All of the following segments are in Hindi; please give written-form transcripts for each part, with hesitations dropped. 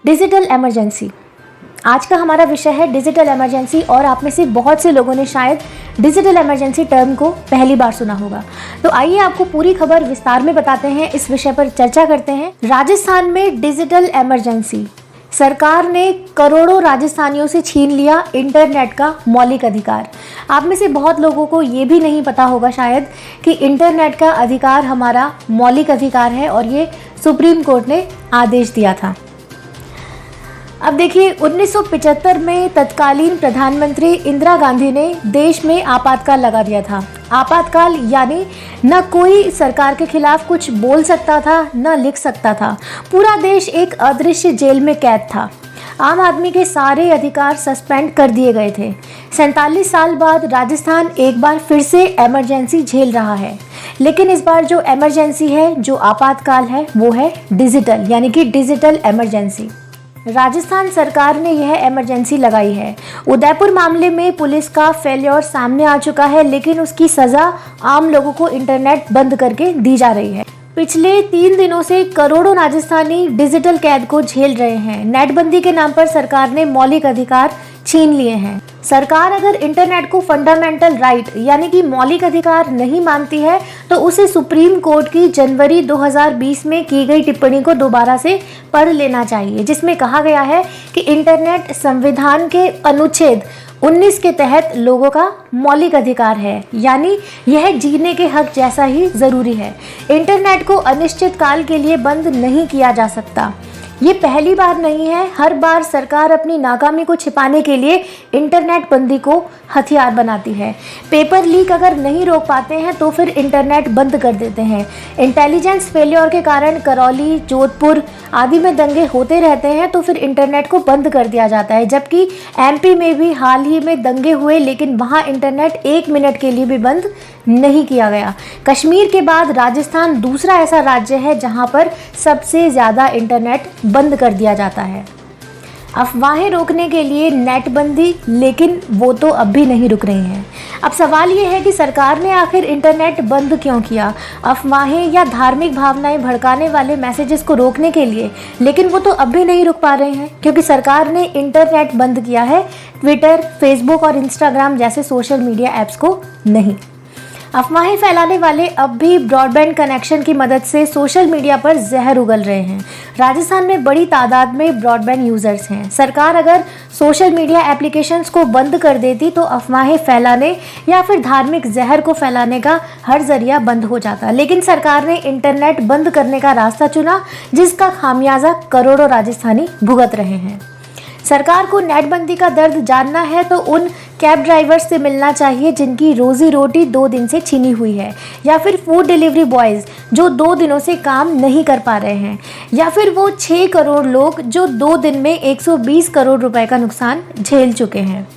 डिजिटल इमरजेंसी आज का हमारा विषय है डिजिटल इमरजेंसी। और आप में से बहुत से लोगों ने शायद डिजिटल इमरजेंसी टर्म को पहली बार सुना होगा। तो आइए आपको पूरी खबर विस्तार में बताते हैं, इस विषय पर चर्चा करते हैं। राजस्थान में डिजिटल इमरजेंसी। सरकार ने करोड़ों राजस्थानियों से छीन लिया इंटरनेट का मौलिक अधिकार। आप में से बहुत लोगों को ये भी नहीं पता होगा शायद कि इंटरनेट का अधिकार हमारा मौलिक अधिकार है और ये सुप्रीम कोर्ट ने आदेश दिया था। अब देखिए, 1975 में तत्कालीन प्रधानमंत्री इंदिरा गांधी ने देश में आपातकाल लगा दिया था। आपातकाल यानी न कोई सरकार के खिलाफ कुछ बोल सकता था, न लिख सकता था। पूरा देश एक अदृश्य जेल में कैद था। आम आदमी के सारे अधिकार सस्पेंड कर दिए गए थे। 47 साल बाद राजस्थान एक बार फिर से इमरजेंसी झेल रहा है, लेकिन इस बार जो इमरजेंसी है, जो आपातकाल है, वो है डिजिटल, यानी कि डिजिटल इमरजेंसी। राजस्थान सरकार ने यह इमरजेंसी लगाई है। उदयपुर मामले में पुलिस का फेल्योर सामने आ चुका है, लेकिन उसकी सजा आम लोगों को इंटरनेट बंद करके दी जा रही है। पिछले 3 दिनों से करोड़ों राजस्थानी डिजिटल कैद को झेल रहे हैं। नेटबंदी के नाम पर सरकार ने मौलिक अधिकार छीन लिए हैं। सरकार अगर इंटरनेट को फंडामेंटल राइट यानी कि मौलिक अधिकार नहीं मानती है तो उसे सुप्रीम कोर्ट की जनवरी 2020 में की गई टिप्पणी को दोबारा से पढ़ लेना चाहिए, जिसमें कहा गया है कि इंटरनेट संविधान के अनुच्छेद 19 के तहत लोगों का मौलिक अधिकार है, यानी यह जीने के हक जैसा ही जरूरी है। इंटरनेट को अनिश्चित काल के लिए बंद नहीं किया जा सकता। ये पहली बार नहीं है। हर बार सरकार अपनी नाकामी को छिपाने के लिए इंटरनेट बंदी को हथियार बनाती है। पेपर लीक अगर नहीं रोक पाते हैं तो फिर इंटरनेट बंद कर देते हैं। इंटेलिजेंस फेलियर के कारण करौली, जोधपुर आदि में दंगे होते रहते हैं तो फिर इंटरनेट को बंद कर दिया जाता है। जबकि एमपी में भी हाल ही में दंगे हुए, लेकिन वहाँ इंटरनेट 1 मिनट के लिए भी बंद नहीं किया गया। कश्मीर के बाद राजस्थान दूसरा ऐसा राज्य है जहाँ पर सबसे ज़्यादा इंटरनेट बंद कर दिया जाता है। अफवाहें रोकने के लिए नेटबंदी, लेकिन वो तो अब भी नहीं रुक रही हैं। अब सवाल ये है कि सरकार ने आखिर इंटरनेट बंद क्यों किया? अफवाहें या धार्मिक भावनाएं भड़काने वाले मैसेजेस को रोकने के लिए, लेकिन वो तो अब भी नहीं रुक पा रहे हैं क्योंकि सरकार ने इंटरनेट बंद किया है, ट्विटर, फेसबुक और इंस्टाग्राम जैसे सोशल मीडिया ऐप्स को नहीं। अफवाहें फैलाने वाले अब भी ब्रॉडबैंड कनेक्शन की मदद से सोशल मीडिया पर जहर उगल रहे हैं। राजस्थान में बड़ी तादाद में ब्रॉडबैंड यूजर्स हैं। सरकार अगर सोशल मीडिया एप्लीकेशंस को बंद कर देती तो अफवाहें फैलाने या फिर धार्मिक जहर को फैलाने का हर जरिया बंद हो जाता, लेकिन सरकार ने इंटरनेट बंद करने का रास्ता चुना, जिसका खामियाजा करोड़ों राजस्थानी भुगत रहे हैं। सरकार को नेटबंदी का दर्द जानना है तो उन कैब ड्राइवर्स से मिलना चाहिए जिनकी रोजी रोटी 2 दिन से छिनी हुई है, या फिर फूड डिलीवरी बॉयज़ जो 2 दिनों से काम नहीं कर पा रहे हैं, या फिर वो 6 करोड़ लोग जो 2 दिन में 120 करोड़ रुपए का नुकसान झेल चुके हैं।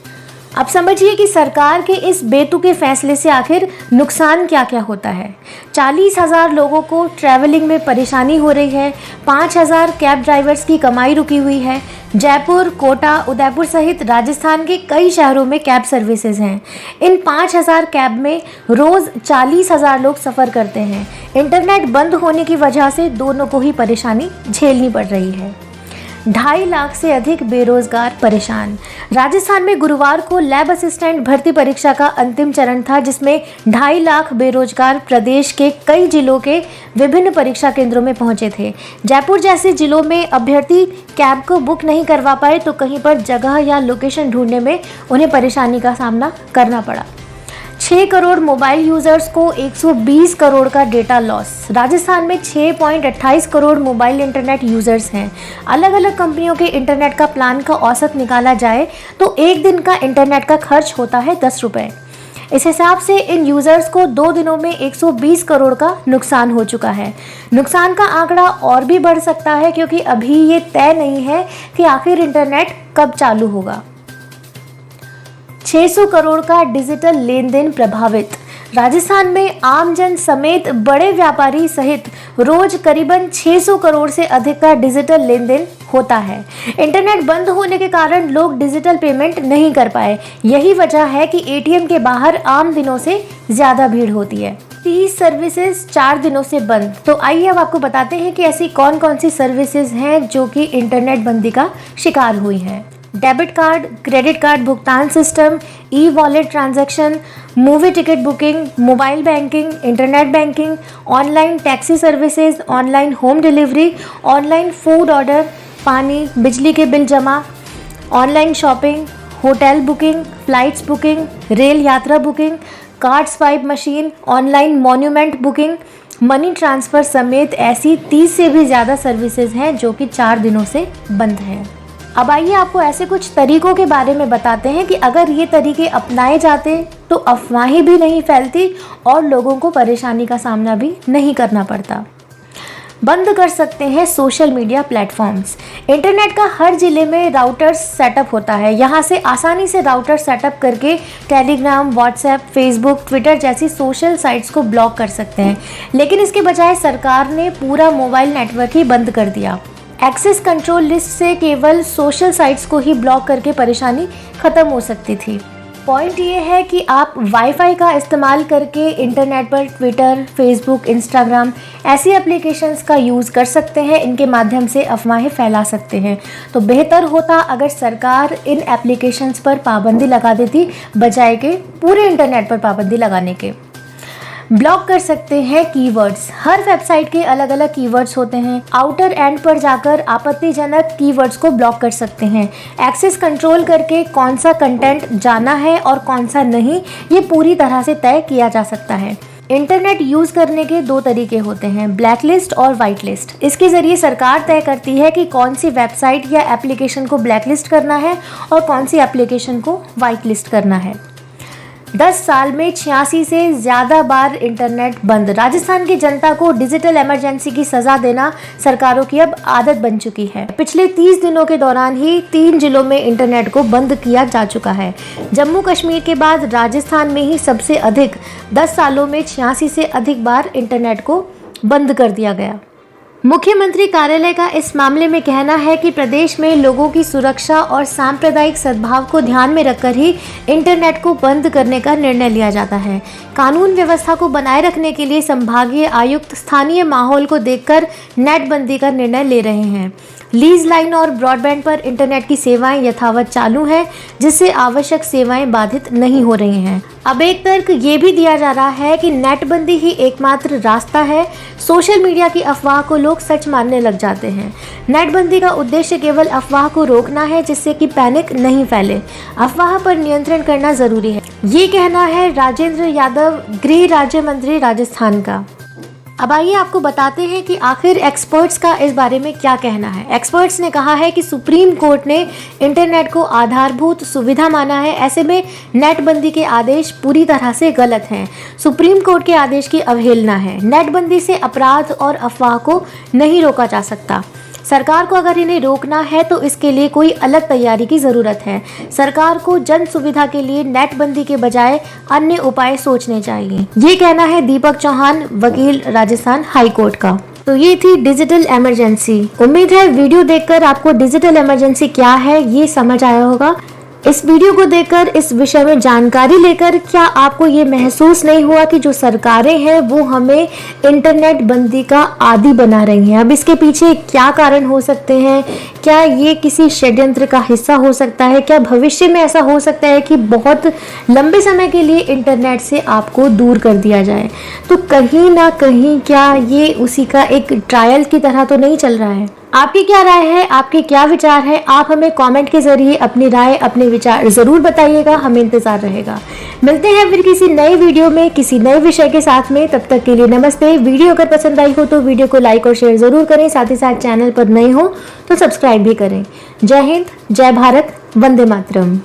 अब समझिए कि सरकार के इस बेतुके फैसले से आखिर नुकसान क्या क्या होता है। 40,000 लोगों को ट्रैवलिंग में परेशानी हो रही है। 5,000 कैब ड्राइवर्स की कमाई रुकी हुई है। जयपुर, कोटा, उदयपुर सहित राजस्थान के कई शहरों में कैब सर्विसेज हैं। इन 5,000 कैब में रोज़ 40,000 लोग सफ़र करते हैं। इंटरनेट बंद होने की वजह से दोनों को ही परेशानी झेलनी पड़ रही है। 2.5 लाख से अधिक बेरोजगार परेशान। राजस्थान में गुरुवार को लैब असिस्टेंट भर्ती परीक्षा का अंतिम चरण था, जिसमें 2.5 लाख बेरोजगार प्रदेश के कई जिलों के विभिन्न परीक्षा केंद्रों में पहुंचे थे। जयपुर जैसे जिलों में अभ्यर्थी कैब को बुक नहीं करवा पाए तो कहीं पर जगह या लोकेशन ढूंढने में उन्हें परेशानी का सामना करना पड़ा। 6 करोड़ मोबाइल यूजर्स को 120 करोड़ का डेटा लॉस। राजस्थान में 6.28 करोड़ मोबाइल इंटरनेट यूजर्स हैं। अलग अलग कंपनियों के इंटरनेट का प्लान का औसत निकाला जाए तो एक दिन का इंटरनेट का खर्च होता है 10 रुपये। इस हिसाब से इन यूजर्स को 2 दिनों में 120 करोड़ का नुकसान हो चुका है। नुकसान का आंकड़ा और भी बढ़ सकता है क्योंकि अभी ये तय नहीं है कि आखिर इंटरनेट कब चालू होगा। 600 करोड़ का डिजिटल लेन देन प्रभावित। राजस्थान में आमजन समेत बड़े व्यापारी सहित रोज करीबन 600 करोड़ से अधिक का डिजिटल लेन देन होता है। इंटरनेट बंद होने के कारण लोग डिजिटल पेमेंट नहीं कर पाए। यही वजह है कि एटीएम के बाहर आम दिनों से ज़्यादा भीड़ होती है। 30 सर्विसेज 4 दिनों से बंद। तो आइए अब आपको बताते हैं कि ऐसी कौन कौन सी सर्विसेज हैं जो कि इंटरनेट बंदी का शिकार हुई हैं। डेबिट कार्ड, क्रेडिट कार्ड भुगतान system, e wallet transaction, movie ticket booking, mobile banking, internet banking, online taxi services, online home delivery, online food order, पानी बिजली के बिल जमा, online shopping, hotel booking, flights booking, rail यात्रा booking, card swipe machine, online monument booking, money transfer समेत ऐसी 30 से भी ज़्यादा सर्विसेज हैं जो कि 4 दिनों से बंद हैं। अब आइए आपको ऐसे कुछ तरीकों के बारे में बताते हैं कि अगर ये तरीके अपनाए जाते तो अफवाहें भी नहीं फैलती और लोगों को परेशानी का सामना भी नहीं करना पड़ता। बंद कर सकते हैं सोशल मीडिया प्लेटफॉर्म्स। इंटरनेट का हर ज़िले में राउटर्स सेटअप होता है। यहाँ से आसानी से राउटर सेटअप करके टेलीग्राम, व्हाट्सएप, फेसबुक, ट्विटर जैसी सोशल साइट्स को ब्लॉक कर सकते हैं। लेकिन इसके बजाय सरकार ने पूरा मोबाइल नेटवर्क ही बंद कर दिया। एक्सेस कंट्रोल लिस्ट से केवल सोशल साइट्स को ही ब्लॉक करके परेशानी ख़त्म हो सकती थी। पॉइंट ये है कि आप वाईफाई का इस्तेमाल करके इंटरनेट पर ट्विटर, फेसबुक, इंस्टाग्राम ऐसी एप्लीकेशंस का यूज़ कर सकते हैं। इनके माध्यम से अफवाहें फैला सकते हैं। तो बेहतर होता अगर सरकार इन एप्लीकेशंस पर पाबंदी लगा देती बजाय के पूरे इंटरनेट पर पाबंदी लगाने के। ब्लॉक कर सकते हैं कीवर्ड्स। हर वेबसाइट के अलग अलग कीवर्ड्स होते हैं। आउटर एंड पर जाकर आपत्तिजनक कीवर्ड्स को ब्लॉक कर सकते हैं। एक्सेस कंट्रोल करके कौन सा कंटेंट जाना है और कौन सा नहीं, ये पूरी तरह से तय किया जा सकता है। इंटरनेट यूज़ करने के 2 तरीके होते हैं, ब्लैक लिस्ट और वाइट लिस्ट। इसके ज़रिए सरकार तय करती है कि कौन सी वेबसाइट या एप्लीकेशन को ब्लैक लिस्ट करना है और कौन सी एप्लीकेशन को वाइट लिस्ट करना है। 10 साल में 86 से ज़्यादा बार इंटरनेट बंद। राजस्थान की जनता को डिजिटल इमरजेंसी की सज़ा देना सरकारों की अब आदत बन चुकी है। पिछले 30 दिनों के दौरान ही 3 जिलों में इंटरनेट को बंद किया जा चुका है। जम्मू कश्मीर के बाद राजस्थान में ही सबसे अधिक 10 सालों में 86 से अधिक बार इंटरनेट को बंद कर दिया गया। मुख्यमंत्री कार्यालय का इस मामले में कहना है कि प्रदेश में लोगों की सुरक्षा और सांप्रदायिक सद्भाव को ध्यान में रखकर ही इंटरनेट को बंद करने का निर्णय लिया जाता है। कानून व्यवस्था को बनाए रखने के लिए संभागीय आयुक्त स्थानीय माहौल को देखकर नेट बंदी का निर्णय ले रहे हैं। लीज लाइन और ब्रॉडबैंड पर इंटरनेट की सेवाएं यथावत चालू हैं, जिससे आवश्यक सेवाएं बाधित नहीं हो रही हैं। अब एक तर्क ये भी दिया जा रहा है कि नेटबंदी ही एकमात्र रास्ता है। सोशल मीडिया की अफवाह को लोग सच मानने लग जाते हैं। नेटबंदी का उद्देश्य केवल अफवाह को रोकना है, जिससे कि पैनिक नहीं फैले। अफवाह पर नियंत्रण करना जरूरी है, ये कहना है राजेंद्र यादव, गृह राज्य मंत्री राजस्थान का। अब आइए आपको बताते हैं कि आखिर एक्सपर्ट्स का इस बारे में क्या कहना है। एक्सपर्ट्स ने कहा है कि सुप्रीम कोर्ट ने इंटरनेट को आधारभूत सुविधा माना है। ऐसे में नेटबंदी के आदेश पूरी तरह से गलत हैं। सुप्रीम कोर्ट के आदेश की अवहेलना है। नेटबंदी से अपराध और अफवाह को नहीं रोका जा सकता। सरकार को अगर इन्हें रोकना है तो इसके लिए कोई अलग तैयारी की ज़रूरत है। सरकार को जन सुविधा के लिए नेटबंदी के बजाय अन्य उपाय सोचने चाहिए। ये कहना है दीपक चौहान, वकील, राजस्थान हाई कोर्ट का। तो ये थी डिजिटल इमरजेंसी। उम्मीद है वीडियो देखकर आपको डिजिटल इमरजेंसी क्या है ये समझ आया होगा। इस वीडियो को देखकर, इस विषय में जानकारी लेकर क्या आपको ये महसूस नहीं हुआ कि जो सरकारें हैं वो हमें इंटरनेट बंदी का आदी बना रही हैं? अब इसके पीछे क्या कारण हो सकते हैं? क्या ये किसी षड्यंत्र का हिस्सा हो सकता है? क्या भविष्य में ऐसा हो सकता है कि बहुत लंबे समय के लिए इंटरनेट से आपको दूर कर दिया जाए? तो कहीं ना कहीं क्या ये उसी का एक ट्रायल की तरह तो नहीं चल रहा है? आपकी क्या राय है? आपके क्या विचार हैं? आप हमें कमेंट के जरिए अपनी राय, अपने विचार ज़रूर बताइएगा। हमें इंतज़ार रहेगा। मिलते हैं फिर किसी नए वीडियो में, किसी नए विषय के साथ में। तब तक के लिए नमस्ते। वीडियो अगर पसंद आई हो तो वीडियो को लाइक और शेयर ज़रूर करें। साथ ही साथ चैनल पर नए हो तो सब्सक्राइब भी करें। जय हिंद, जय भारत, वंदे मातरम।